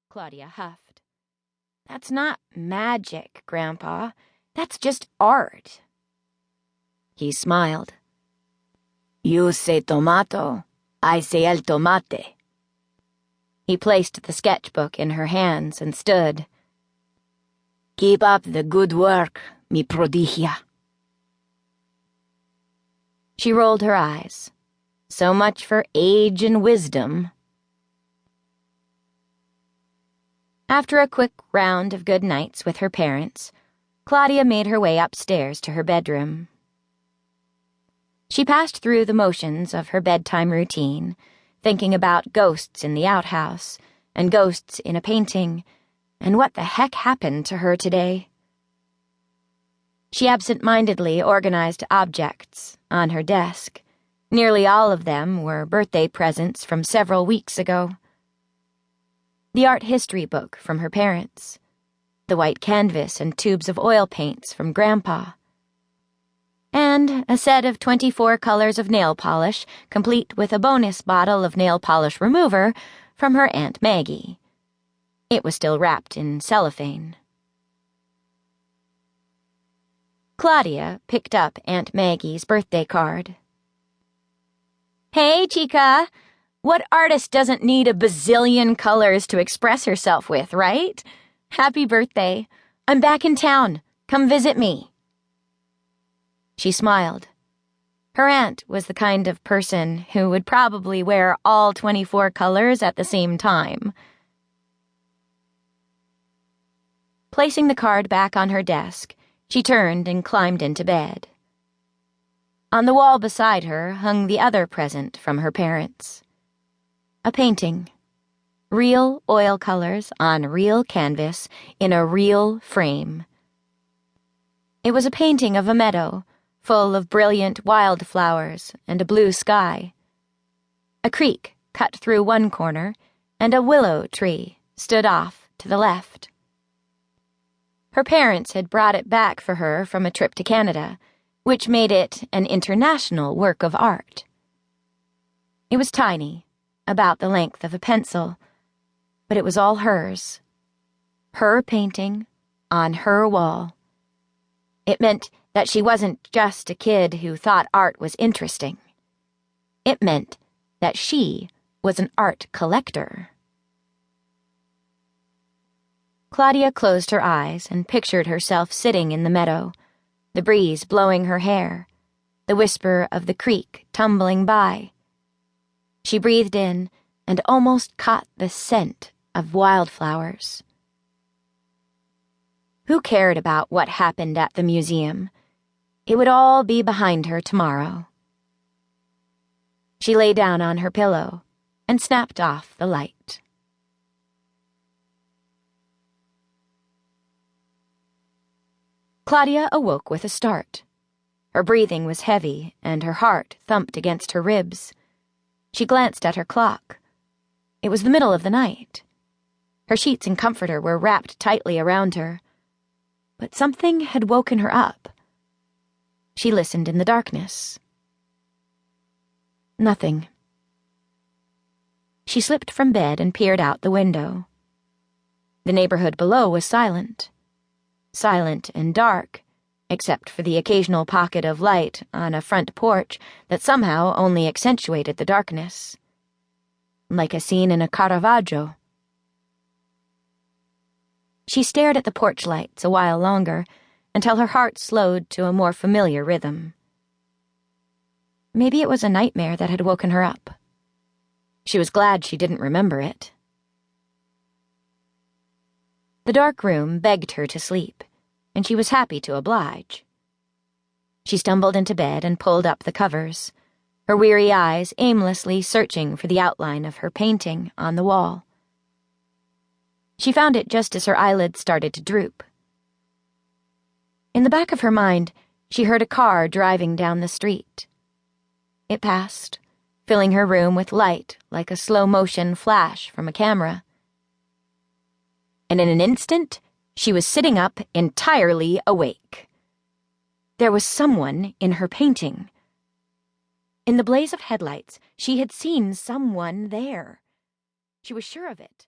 Claudia huffed. That's not magic, Grandpa. That's just art. He smiled. You say tomato, I say el tomate. He placed the sketchbook in her hands and stood. Keep up the good work, mi prodigia. She rolled her eyes. So much for age and wisdom. After a quick round of good nights with her parents, Claudia made her way upstairs to her bedroom. She passed through the motions of her bedtime routine, thinking about ghosts in the outhouse and ghosts in a painting, and what the heck happened to her today. She absent-mindedly organized objects on her desk. Nearly all of them were birthday presents from several weeks ago. The art history book from her parents, the white canvas and tubes of oil paints from Grandpa, and a set of 24 colors of nail polish, complete with a bonus bottle of nail polish remover from her Aunt Maggie. It was still wrapped in cellophane. Claudia picked up Aunt Maggie's birthday card. Hey, Chica! What artist doesn't need a bazillion colors to express herself with, right? Happy birthday. I'm back in town. Come visit me. She smiled. Her aunt was the kind of person who would probably wear all 24 colors at the same time. Placing the card back on her desk, she turned and climbed into bed. On the wall beside her hung the other present from her parents. A painting. Real oil colors on real canvas in a real frame. It was a painting of a meadow, full of brilliant wildflowers and a blue sky. A creek cut through one corner, and a willow tree stood off to the left. Her parents had brought it back for her from a trip to Canada, which made it an international work of art. It was tiny, about the length of a pencil, but it was all hers. Her painting, on her wall. It meant that she wasn't just a kid who thought art was interesting. It meant that she was an art collector. Claudia closed her eyes and pictured herself sitting in the meadow, the breeze blowing her hair, the whisper of the creek tumbling by. She breathed in and almost caught the scent of wildflowers. Who cared about what happened at the museum? It would all be behind her tomorrow. She lay down on her pillow and snapped off the light. Claudia awoke with a start. Her breathing was heavy, and her heart thumped against her ribs. She glanced at her clock. It was the middle of the night. Her sheets and comforter were wrapped tightly around her. But something had woken her up. She listened in the darkness. Nothing. She slipped from bed and peered out the window. The neighborhood below was silent. Silent and dark, except for the occasional pocket of light on a front porch that somehow only accentuated the darkness. Like a scene in a Caravaggio. She stared at the porch lights a while longer, until her heart slowed to a more familiar rhythm. Maybe it was a nightmare that had woken her up. She was glad she didn't remember it. The dark room begged her to sleep, and she was happy to oblige. She stumbled into bed and pulled up the covers, her weary eyes aimlessly searching for the outline of her painting on the wall. She found it just as her eyelids started to droop. In the back of her mind, she heard a car driving down the street. It passed, filling her room with light like a slow-motion flash from a camera. And in an instant, she was sitting up entirely awake. There was someone in her painting. In the blaze of headlights, she had seen someone there. She was sure of it.